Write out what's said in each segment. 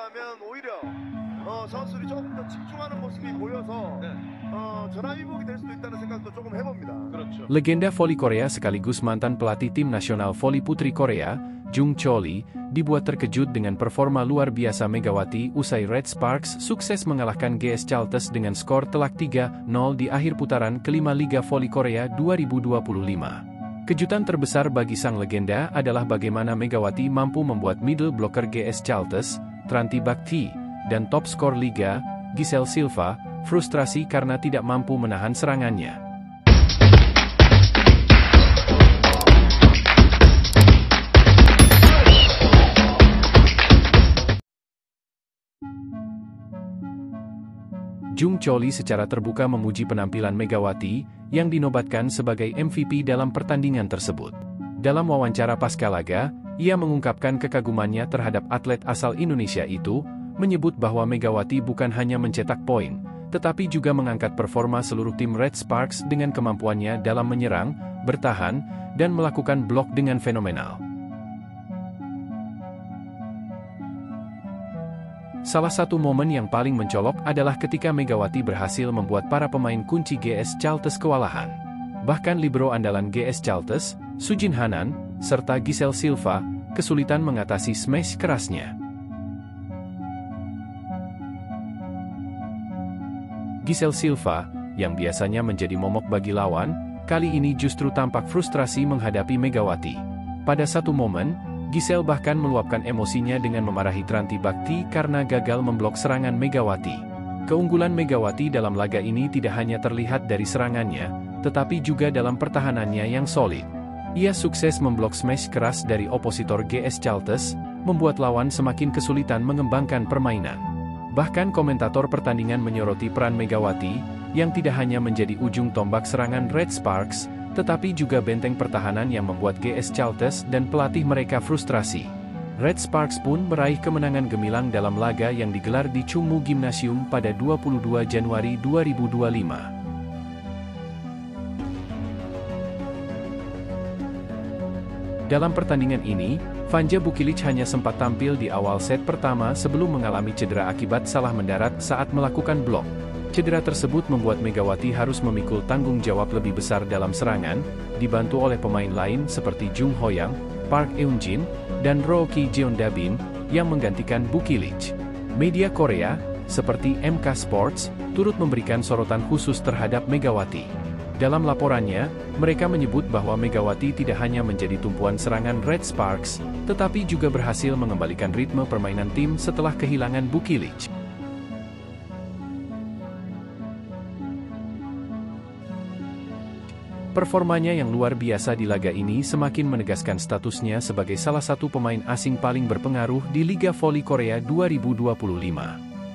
된다면 오히려 선수들이 조금 더 집중하는 모습이 보여서 전화위복이 될 수도 있다는 생각도 조금 해봅니다. 그렇죠. Legenda voli Korea sekaligus mantan pelatih tim nasional voli putri Korea, Jung Cho-lee, dibuat terkejut dengan performa luar biasa Megawati usai Red Sparks sukses mengalahkan GS Chalters dengan skor telak 3-0 di akhir putaran kelima Liga Voli Korea 2025. Kejutan terbesar bagi sang legenda adalah bagaimana Megawati mampu membuat middle blocker GS Chalters, Tranti Bhakti, dan top skor Liga, Giselle Silva, frustrasi karena tidak mampu menahan serangannya. Jung Cho-lee secara terbuka memuji penampilan Megawati, yang dinobatkan sebagai MVP dalam pertandingan tersebut. Dalam wawancara pasca laga, ia mengungkapkan kekagumannya terhadap atlet asal Indonesia itu, menyebut bahwa Megawati bukan hanya mencetak poin, tetapi juga mengangkat performa seluruh tim Red Sparks dengan kemampuannya dalam menyerang, bertahan, dan melakukan blok dengan fenomenal. Salah satu momen yang paling mencolok adalah ketika Megawati berhasil membuat para pemain kunci GS Chalters kewalahan. Bahkan libero andalan GS Chalters, Sujin Hanan, serta Giselle Silva, kesulitan mengatasi smash kerasnya. Giselle Silva, yang biasanya menjadi momok bagi lawan, kali ini justru tampak frustrasi menghadapi Megawati. Pada satu momen, Giselle bahkan meluapkan emosinya dengan memarahi Tranti Bhakti karena gagal memblok serangan Megawati. Keunggulan Megawati dalam laga ini tidak hanya terlihat dari serangannya, tetapi juga dalam pertahanannya yang solid. Ia sukses memblok smash keras dari opositor GS Chalters, membuat lawan semakin kesulitan mengembangkan permainan. Bahkan komentator pertandingan menyoroti peran Megawati, yang tidak hanya menjadi ujung tombak serangan Red Sparks, tetapi juga benteng pertahanan yang membuat GS Chalters dan pelatih mereka frustrasi. Red Sparks pun meraih kemenangan gemilang dalam laga yang digelar di Chungmu Gymnasium pada 22 Januari 2025. Dalam pertandingan ini, Vanja Bukilic hanya sempat tampil di awal set pertama sebelum mengalami cedera akibat salah mendarat saat melakukan blok. Cedera tersebut membuat Megawati harus memikul tanggung jawab lebih besar dalam serangan, dibantu oleh pemain lain seperti Jung Hoyang, Park Eun-jin, dan Rookie Jeondabin, yang menggantikan Bukilic. Media Korea, seperti MK Sports, turut memberikan sorotan khusus terhadap Megawati. Dalam laporannya, mereka menyebut bahwa Megawati tidak hanya menjadi tumpuan serangan Red Sparks, tetapi juga berhasil mengembalikan ritme permainan tim setelah kehilangan Bukilic. Performanya yang luar biasa di laga ini semakin menegaskan statusnya sebagai salah satu pemain asing paling berpengaruh di Liga Voli Korea 2025.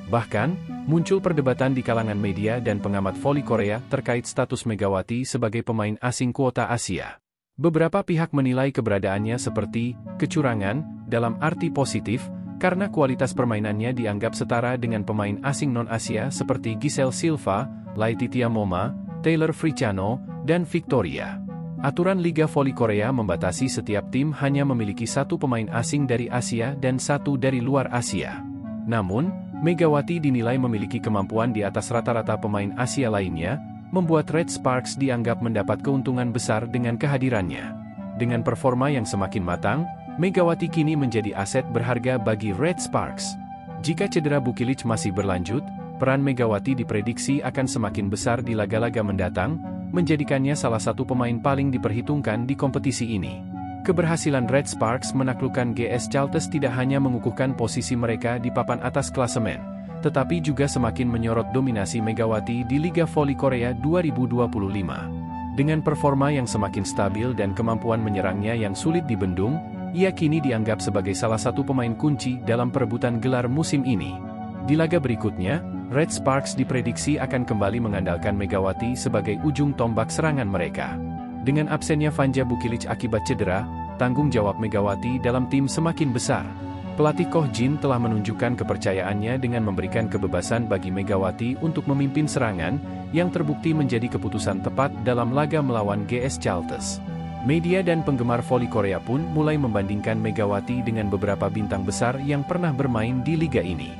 Bahkan, muncul perdebatan di kalangan media dan pengamat voli Korea terkait status Megawati sebagai pemain asing kuota Asia. Beberapa pihak menilai keberadaannya seperti kecurangan, dalam arti positif, karena kualitas permainannya dianggap setara dengan pemain asing non-Asia seperti Giselle Silva, Laetitia Moma, Taylor Friciano, dan Victoria. Aturan Liga Voli Korea membatasi setiap tim hanya memiliki satu pemain asing dari Asia dan satu dari luar Asia. Namun, Megawati dinilai memiliki kemampuan di atas rata-rata pemain Asia lainnya, membuat Red Sparks dianggap mendapat keuntungan besar dengan kehadirannya. Dengan performa yang semakin matang, Megawati kini menjadi aset berharga bagi Red Sparks. Jika cedera Bukilic masih berlanjut, peran Megawati diprediksi akan semakin besar di laga-laga mendatang, menjadikannya salah satu pemain paling diperhitungkan di kompetisi ini. Keberhasilan Red Sparks menaklukkan GS Chalters tidak hanya mengukuhkan posisi mereka di papan atas klasemen, tetapi juga semakin menyorot dominasi Megawati di Liga Voli Korea 2025. Dengan performa yang semakin stabil dan kemampuan menyerangnya yang sulit dibendung, ia kini dianggap sebagai salah satu pemain kunci dalam perebutan gelar musim ini. Di laga berikutnya, Red Sparks diprediksi akan kembali mengandalkan Megawati sebagai ujung tombak serangan mereka. Dengan absennya Vanja Bukilic akibat cedera, tanggung jawab Megawati dalam tim semakin besar. Pelatih Koh Jin telah menunjukkan kepercayaannya dengan memberikan kebebasan bagi Megawati untuk memimpin serangan, yang terbukti menjadi keputusan tepat dalam laga melawan GS Chalters. Media dan penggemar voli Korea pun mulai membandingkan Megawati dengan beberapa bintang besar yang pernah bermain di liga ini.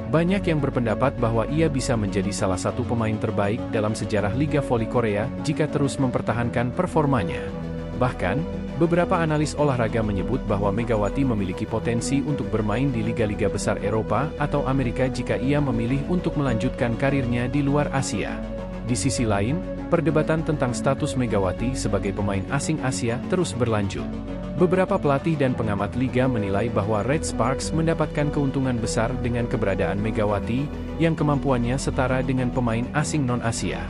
Banyak yang berpendapat bahwa ia bisa menjadi salah satu pemain terbaik dalam sejarah Liga Voli Korea jika terus mempertahankan performanya. Bahkan, beberapa analis olahraga menyebut bahwa Megawati memiliki potensi untuk bermain di liga-liga besar Eropa atau Amerika jika ia memilih untuk melanjutkan karirnya di luar Asia. Di sisi lain, perdebatan tentang status Megawati sebagai pemain asing Asia terus berlanjut. Beberapa pelatih dan pengamat liga menilai bahwa Red Sparks mendapatkan keuntungan besar dengan keberadaan Megawati, yang kemampuannya setara dengan pemain asing non-Asia.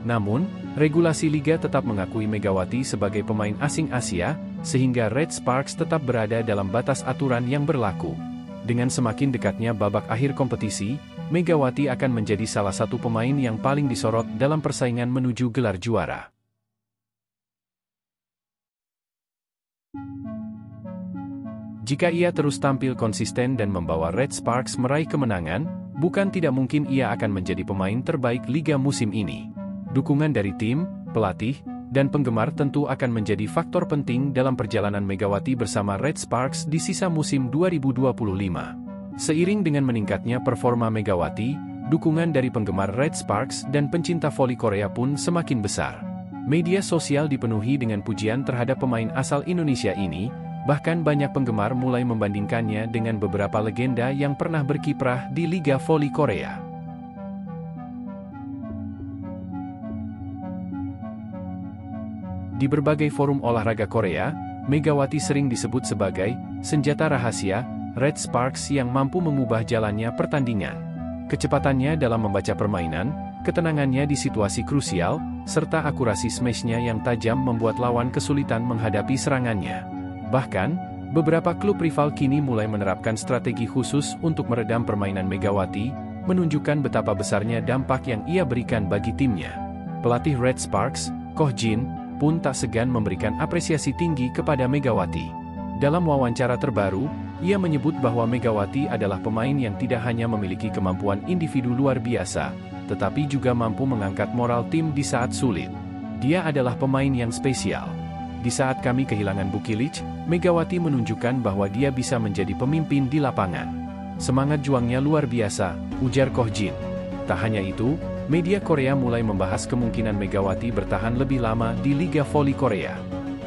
Namun, regulasi liga tetap mengakui Megawati sebagai pemain asing Asia, sehingga Red Sparks tetap berada dalam batas aturan yang berlaku. Dengan semakin dekatnya babak akhir kompetisi, Megawati akan menjadi salah satu pemain yang paling disorot dalam persaingan menuju gelar juara. Jika ia terus tampil konsisten dan membawa Red Sparks meraih kemenangan, bukan tidak mungkin ia akan menjadi pemain terbaik liga musim ini. Dukungan dari tim, pelatih, dan penggemar tentu akan menjadi faktor penting dalam perjalanan Megawati bersama Red Sparks di sisa musim 2025. Seiring dengan meningkatnya performa Megawati, dukungan dari penggemar Red Sparks dan pencinta voli Korea pun semakin besar. Media sosial dipenuhi dengan pujian terhadap pemain asal Indonesia ini, bahkan banyak penggemar mulai membandingkannya dengan beberapa legenda yang pernah berkiprah di Liga Voli Korea. Di berbagai forum olahraga Korea, Megawati sering disebut sebagai senjata rahasia Red Sparks yang mampu mengubah jalannya pertandingan. Kecepatannya dalam membaca permainan, ketenangannya di situasi krusial, serta akurasi smashnya yang tajam membuat lawan kesulitan menghadapi serangannya. Bahkan, beberapa klub rival kini mulai menerapkan strategi khusus untuk meredam permainan Megawati, menunjukkan betapa besarnya dampak yang ia berikan bagi timnya. Pelatih Red Sparks, Koh Jin, pun tak segan memberikan apresiasi tinggi kepada Megawati. Dalam wawancara terbaru, ia menyebut bahwa Megawati adalah pemain yang tidak hanya memiliki kemampuan individu luar biasa, tetapi juga mampu mengangkat moral tim di saat sulit. Dia adalah pemain yang spesial. Di saat kami kehilangan Bukilic, Megawati menunjukkan bahwa dia bisa menjadi pemimpin di lapangan. Semangat juangnya luar biasa, ujar Koh Jin. Tak hanya itu, media Korea mulai membahas kemungkinan Megawati bertahan lebih lama di Liga Voli Korea.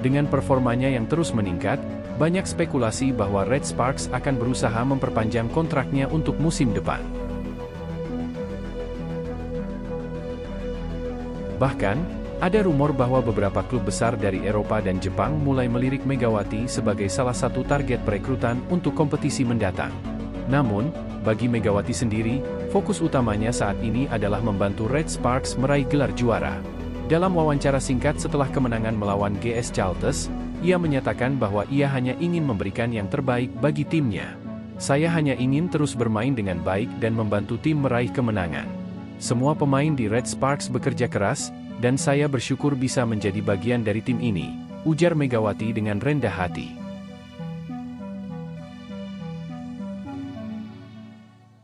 Dengan performanya yang terus meningkat, banyak spekulasi bahwa Red Sparks akan berusaha memperpanjang kontraknya untuk musim depan. Bahkan, ada rumor bahwa beberapa klub besar dari Eropa dan Jepang mulai melirik Megawati sebagai salah satu target perekrutan untuk kompetisi mendatang. Namun, bagi Megawati sendiri, fokus utamanya saat ini adalah membantu Red Sparks meraih gelar juara. Dalam wawancara singkat setelah kemenangan melawan GS Chalters, ia menyatakan bahwa ia hanya ingin memberikan yang terbaik bagi timnya. Saya hanya ingin terus bermain dengan baik dan membantu tim meraih kemenangan. Semua pemain di Red Sparks bekerja keras, dan saya bersyukur bisa menjadi bagian dari tim ini, ujar Megawati dengan rendah hati.